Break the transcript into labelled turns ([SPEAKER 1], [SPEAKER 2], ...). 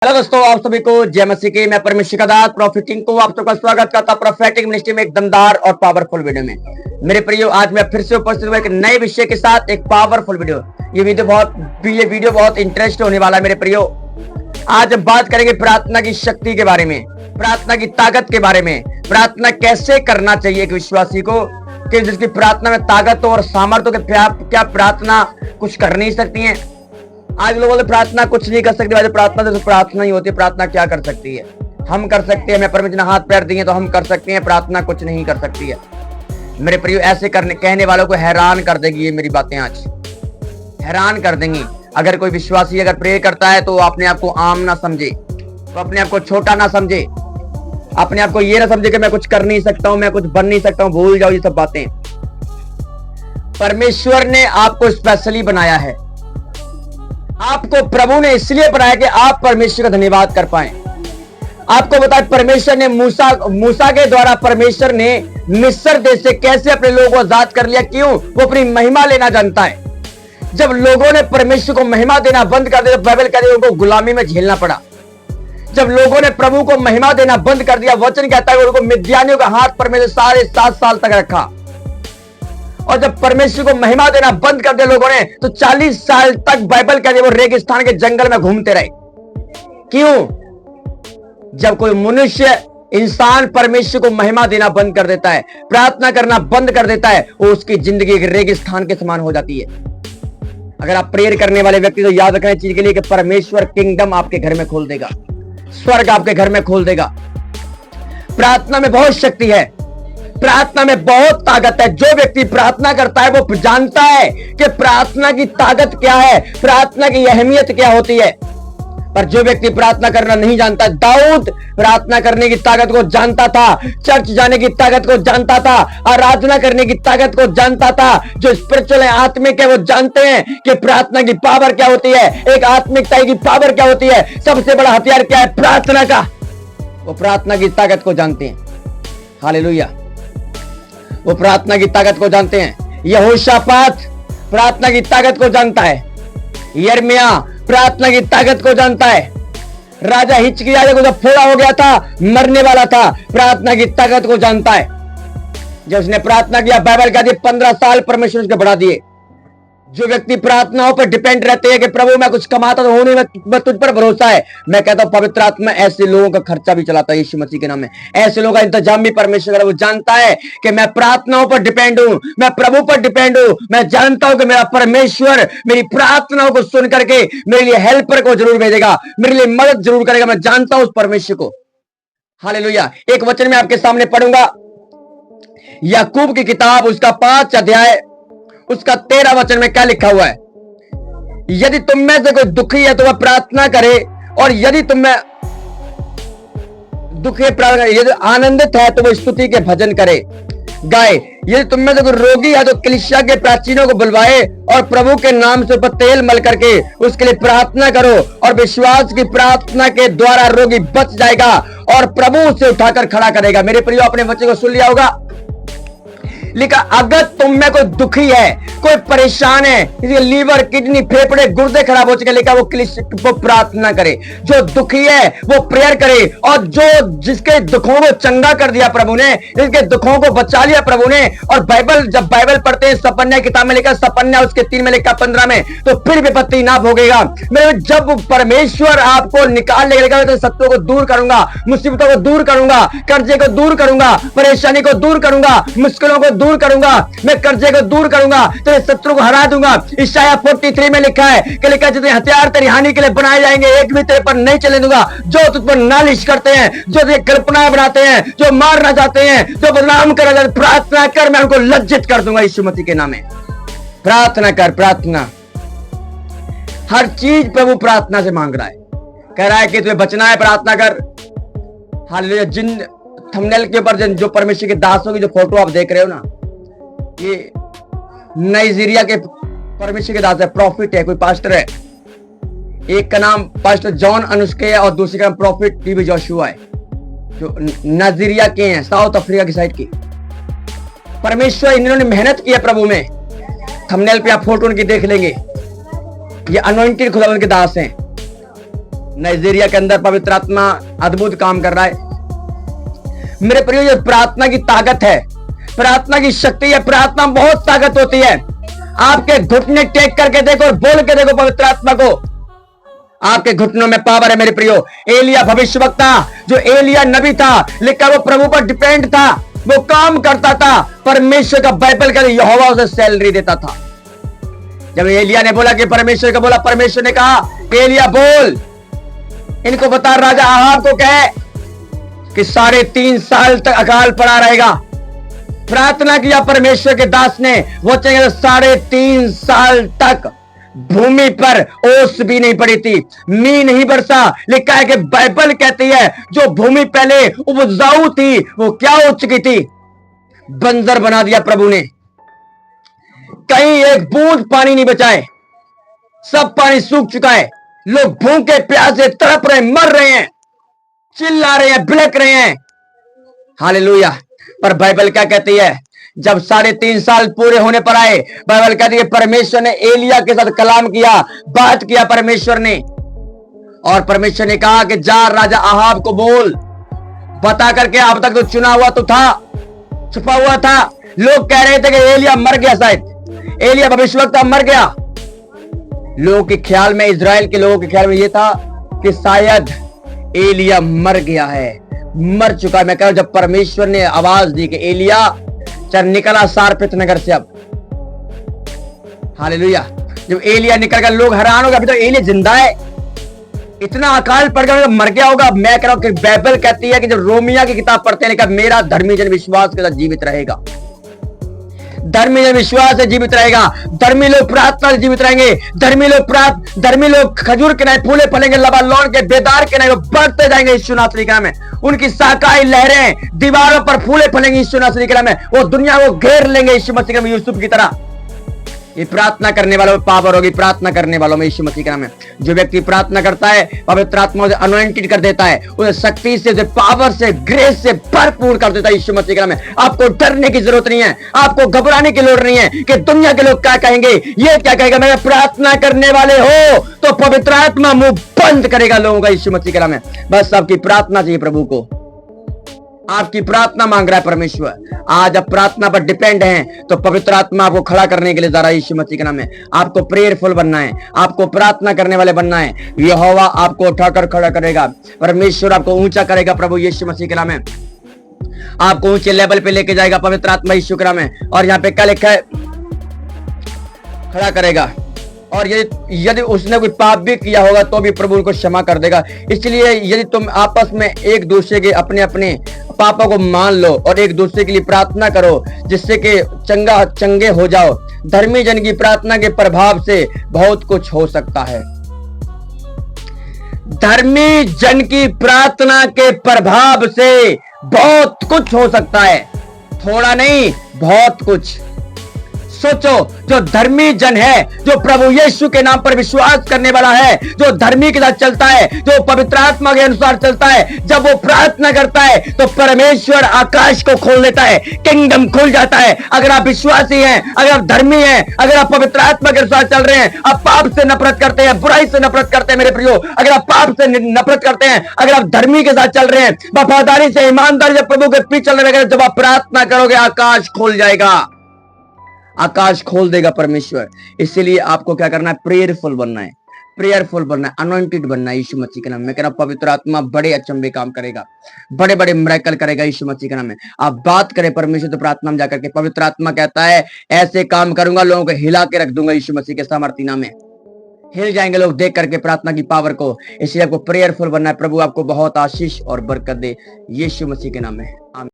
[SPEAKER 1] Hello दोस्तों, आप सभी को जय मसीह की। मैं परमेश्वर का दास प्रॉफिटिंग को आप सबका स्वागत करता प्रोफेटिक मिनिस्ट्री में एक दमदार और पावरफुल वीडियो में। मेरे प्रियो, आज मैं फिर से उपस्थित हुआ एक नए विषय के साथ एक पावरफुल वीडियो। ये वीडियो बहुत इंटरेस्ट होने वाला है मेरे प्रियो। आज हम बात करेंगे प्रार्थना की शक्ति के बारे में, प्रार्थना की ताकत के बारे में, प्रार्थना कैसे करना चाहिए एक विश्वासी को, कि जिसकी प्रार्थना में ताकत और सामर्थ्य हो। क्या प्रार्थना कुछ कर नहीं सकती है? आज लोग बोलते प्रार्थना कुछ नहीं कर सकती। प्रार्थना तो प्रार्थना ही होती है। प्रार्थना क्या कर सकती है? हम कर सकते हैं। मैं परमेश्वर ने हाथ पैर दिए तो हम कर सकते हैं। प्रार्थना कुछ नहीं कर सकती है मेरे प्रियो। ऐसे कहने वालों को हैरान कर देगी ये मेरी बातें, आज हैरान कर देंगी। अगर कोई विश्वासी अगर प्रे करता है तो अपने आप को आम ना समझे, तो अपने आप को छोटा ना समझे, अपने आप को ये ना समझे कि मैं कुछ कर नहीं सकता हूं, मैं कुछ बन नहीं सकता हूं। भूल जाओ ये सब बातें। परमेश्वर ने आपको स्पेशली बनाया है। आपको प्रभु ने इसलिए बनाया कि आप परमेश्वर का धन्यवाद कर पाए। आपको बताया परमेश्वर ने मूसा के द्वारा परमेश्वर ने मिस्र देश से कैसे अपने लोगों को आजाद कर लिया। क्यों? वो अपनी महिमा लेना जानता है। जब लोगों ने परमेश्वर को महिमा देना बंद कर दिया, बाइबल कहती है उनको गुलामी में झेलना पड़ा। जब लोगों ने प्रभु को महिमा देना बंद कर दिया, वचन कहता है उनको मिद्यानियों का हाथ परमेश्वर साढ़े 7 साल तक रखा। और जब परमेश्वर को महिमा देना बंद कर दिया लोगों ने, तो 40 साल तक बाइबल कहती है वो रेगिस्तान के जंगल में घूमते रहे। क्यों? जब कोई मनुष्य इंसान परमेश्वर को महिमा देना बंद कर देता है, प्रार्थना करना बंद कर देता है, वो उसकी जिंदगी एक रेगिस्तान के समान हो जाती है। अगर आप प्रेयर करने वाले व्यक्ति तो याद रखना चीज के लिए कि परमेश्वर किंगडम आपके घर में खोल देगा, स्वर्ग आपके घर में खोल देगा। प्रार्थना में बहुत शक्ति है, प्रार्थना में बहुत ताकत है। जो व्यक्ति प्रार्थना करता है वो जानता है कि प्रार्थना की ताकत क्या है, प्रार्थना की अहमियत क्या होती है। पर जो व्यक्ति प्रार्थना करना नहीं जानता, दाऊद प्रार्थना करने की ताकत को जानता था, चर्च जाने की ताकत को जानता था, आराधना करने की ताकत को जानता था। जो स्पिरिचुअल है, आत्मिक है, वो जानते हैं कि प्रार्थना की पावर क्या होती है, एक आत्मिकता की पावर क्या होती है। सबसे बड़ा हथियार क्या है? प्रार्थना का। वो प्रार्थना की ताकत को जानते हैं। हालेलुया। वो प्रार्थना की ताकत को जानते हैं। यहोशापात प्रार्थना की ताकत को जानता है। यिर्मयाह प्रार्थना की ताकत को जानता है। राजा हिजकिय्याह जब फोड़ा हो गया था, मरने वाला था, प्रार्थना की ताकत को जानता है। जब उसने प्रार्थना किया, बाइबल कहती है 15 साल परमेश्वर उसके बढ़ा दिए। जो व्यक्ति प्रार्थनाओं पर डिपेंड रहते हैं कि प्रभु मैं कुछ कमाता तो हो नहीं, मैं तुझ पर भरोसा है, मैं कहता हूं पवित्र आत्मा ऐसे लोगों का खर्चा भी चलाता है यीशु मसीह के नाम में। ऐसे लोगों का इंतजाम भी परमेश्वर करे। वो जानता है कि मैं प्रार्थनाओं पर डिपेंड हूं, मैं प्रभु पर डिपेंड हूं। मैं जानता हूं कि मेरा परमेश्वर मेरी प्रार्थनाओं को सुन करके मेरे लिए हेल्पर को जरूर भेजेगा, मेरे लिए मदद जरूर करेगा। मैं जानता हूं उस परमेश्वर को। हालेलुया। एक वचन में आपके सामने पढ़ूंगा, याकूब की किताब उसका 5 अध्याय उसका 13 वचन में क्या लिखा हुआ है? यदि तुम में से कोई दुखी है तो वह प्रार्थना करे, और यदि तुम में दुखी यदि आनंदित है तो वह स्तुति के भजन करे, गाए। यदि तुम में से कोई रोगी है तो कलीसिया के प्राचीनों को बुलवाए और प्रभु के नाम से ऊपर तेल मल करके उसके लिए प्रार्थना करो, और विश्वास की प्रार्थना के द्वारा रोगी बच जाएगा और प्रभु उसे उठाकर खड़ा करेगा। मेरे प्रियो, अपने बच्चे को सुन लिया होगा। लिखा, अगर तुम में कोई दुखी है, कोई परेशान है, लीवर, किडनी, फेफड़े, गुर्दे खराब हो चुके, लिखा वो प्रार्थना करे। जो दुखी है वो प्रेयर करे, और जो जिसके दुखों को चंगा कर दिया प्रभु ने, जिसके दुखों को बचा लिया प्रभु ने। और जब बाइबल पढ़ते हैं, सपन्या किताब में लिखा, सपन्या उसके 3 में लिखा 15 में, तो फिर विपत्ति ना भोगेगा। मेरे जब परमेश्वर आपको निकाल लेगा तो शत्रुओं को दूर करूंगा, मुसीबतों को दूर करूंगा, कर्जे को दूर करूंगा, परेशानी को दूर करूंगा, मुश्किलों को दूर करूंगा, मैं कर्जे को दूर करूंगा, तेरे शत्रु को हरा दूंगा। इशाया 43 में लिखा है कि लिखा जितने हथियार तेरी हानि के लिए बनाए जाएंगे, एक भी तेरे पर नहीं चलने दूंगा। जो तुझ पर नालिश करते हैं, जो तेरी कल्पना बनाते हैं, जो मारना चाहते हैं, जो बदनाम करना चाहते, प्रार्थना कर, मैं उनको लज्जित कर दूंगा यीशु मसीह के नाम में। प्रार्थना कर, प्रार्थना। हर चीज प्रभु प्रार्थना से मांग रहा है। कह रहा है कि तुम्हें बचना है, प्रार्थना कर। हालेलुया। जिन थंबनेल के ऊपर जो परमेश्वर के दासों की जो फोटो आप देख रहे हो ना, ये नाइजीरिया के परमेश्वर के दास है, प्रॉफिट है, कोई पास्टर है। एक का नाम पास्टर जॉन अनुष्के है और दूसरे का नाम प्रॉफिट टीबी जोशुआ है, जो नाइजीरिया के हैं, साउथ अफ्रीका की साइड की। परमेश्वर इन्होंने मेहनत की है प्रभु में। थंबनेल पे आप फोटो उनकी देख लेंगे। ये अनॉइंटेड खुदावंद के दास हैं। नाइजीरिया के अंदर पवित्र आत्मा अद्भुत काम कर रहा है। मेरे प्रियो, ये प्रार्थना की ताकत है, प्रार्थना की शक्ति है। प्रार्थना बहुत ताकत होती है। आपके घुटने टेक करके देखो और बोल के देखो पवित्र आत्मा को, आपके घुटनों में पावर है। मेरे प्रियो, एलिया भविष्यवक्ता, जो एलिया नबी था, लेकिन वो प्रभु पर डिपेंड था, वो काम करता था। परमेश्वर का बाइबल का यहोवा उसे सैलरी देता था। जब एलिया ने बोला कि परमेश्वर का बोला, परमेश्वर ने कहा एलिया बोल, इनको बता राजा अहाब को कहे कि 3.5 साल तक अकाल पड़ा रहेगा। प्रार्थना किया परमेश्वर के दास ने, वो चाहिए 3.5 साल तक भूमि पर ओस भी नहीं पड़ी थी, मींह नहीं बरसा। लिखा है कि बाइबल कहती है जो भूमि पहले उपजाऊ थी वो क्या हो चुकी थी, बंजर बना दिया प्रभु ने। कहीं एक बूंद पानी नहीं बचाए, सब पानी सूख चुका है। लोग भूखे प्यासे तड़प रहे, मर रहे हैं, चिल्ला रहे हैं, बिलक रहे हैं। हालेलुया। पर बाइबल क्या कहती है, जब 3.5 साल पूरे होने पर आए, बाइबल कहती है परमेश्वर ने एलिया के साथ कलाम किया, बात किया परमेश्वर ने। और परमेश्वर ने कहा कि जा राजा अहाब को बोल, बता करके अब तक तो चुना हुआ तो था, छुपा हुआ था। लोग कह रहे थे कि एलिया मर गया, शायद एलिया भविष्यवक्ता मर गया। लोगों के ख्याल में, इजराइल के लोगों के ख्याल में यह था कि शायद एलिया मर गया है, मर चुका है। मैं कह रहा हूं, जब परमेश्वर ने आवाज दी कि एलिया चल निकला सारपित नगर से अब, हालेलुया, जब एलिया निकल गया लोग हैरान हो गए, अभी तो एलिया जिंदा है, इतना अकाल पड़ गया, मर गया होगा। मैं कह रहा हूं कि बाइबल कहती है कि जब रोमिया की किताब पढ़ते हैं, मेरा धर्मी जन विश्वास के साथ जीवित रहेगा, धर्मी जन विश्वास से जीवित रहेगा, धर्मी लोग प्रार्थना से जीवित रहेंगे, धर्मी लोग खजूर के नहीं फूले फलेंगे, लबानोन के बेदार के नहीं बढ़ते जाएंगे यीशु नासरी के नाम में। उनकी शाखाएं लहरें दीवारों पर फूले फलेंगे यीशु नासरी के नाम में। वो दुनिया को घेर लेंगे यीशु मसीह के नाम में, यूसुफ की तरह। ये प्रार्थना करने वालों में पावर होगी, प्रार्थना करने वालों में यीशु मसीह के नाम में। जो व्यक्ति प्रार्थना करता है, पवित्र आत्मा उसे अनॉइंटेड कर देता है, उसे शक्ति से, उसे पावर से, ग्रेस से भरपूर कर देता है यीशु मसीह के नाम में। आपको डरने की जरूरत नहीं है, आपको घबराने की लोड़ नहीं है कि दुनिया के लोग क्या कहेंगे, ये क्या कहेगा। मैं प्रार्थना करने वाले हो तो पवित्र आत्मा मुंह बंद करेगा लोगों का यीशु मसीह के नाम में। बस आपकी प्रार्थना चाहिए प्रभु को, आपकी प्रार्थना मांग रहा है परमेश्वर। आज आप प्रार्थना पर डिपेंड हैं तो पवित्र आत्मा आपको खड़ा करने के लिए जा रहा है यीशु मसीह के नाम में। आपको प्रेयरफुल बनना है, आपको प्रार्थना करने वाले बनना है। यहोवा आपको उठाकर खड़ा करेगा, परमेश्वर आपको ऊंचा करेगा प्रभु यीशु मसीह के नाम में, आपको ऊंचे लेवल पे लेके जाएगा पवित्र आत्मा यीशु के नाम में। और यहाँ पे क्या लिखा है, खड़ा करेगा। और यदि उसने कोई पाप भी किया होगा तो भी प्रभु उनको क्षमा कर देगा। इसलिए यदि तुम आपस में एक दूसरे के अपने अपने पापों को मान लो और एक दूसरे के लिए प्रार्थना करो, जिससे कि चंगे हो जाओ। धर्मी जन की प्रार्थना के प्रभाव से बहुत कुछ हो सकता है। धर्मी जन की प्रार्थना के प्रभाव से बहुत कुछ हो सकता है, थोड़ा नहीं बहुत कुछ। सोचो, जो धर्मी जन है, जो प्रभु यीशु के नाम पर विश्वास करने वाला है, जो धर्मी के साथ चलता है, जो पवित्र आत्मा के अनुसार चलता है, जब वो प्रार्थना करता है तो परमेश्वर आकाश को खोल देता है, किंगडम खुल जाता है। अगर आप विश्वासी हैं, अगर आप धर्मी हैं, अगर आप पवित्र आत्मा के अनुसार चल रहे हैं, आप पाप से नफरत करते हैं, बुराई से नफरत करते हैं मेरे प्रियो, अगर आप पाप से नफरत करते हैं, अगर आप धर्मी के साथ चल रहे हैं, वफादारी से, ईमानदारी से प्रभु के पीछे चलने लगे, जब आप प्रार्थना करोगे आकाश खोल जाएगा, आकाश खोल देगा परमेश्वर। इसलिए आपको क्या करना है, प्रेयरफुल बनना है, प्रेयरफुल बनना है, अनॉइंटेड बनना है यीशु मसीह के नाम में। मैं कह रहा हूं पवित्र आत्मा बड़े अचंभे काम करेगा, बड़े बड़े मिरेकल करेगा यीशु मसीह के नाम में। आप बात करें परमेश्वर तो प्रार्थना में जाकर के, पवित्र आत्मा कहता है ऐसे काम करूंगा, लोगों को हिला के रख दूंगा यीशु मसीह के सामर्थ्य नाम में। हिल जाएंगे लोग देख करके प्रार्थना की पावर को। इसलिए आपको प्रेयरफुल बनना है। प्रभु आपको बहुत आशीष और बरकत दे यीशु मसीह के नाम में।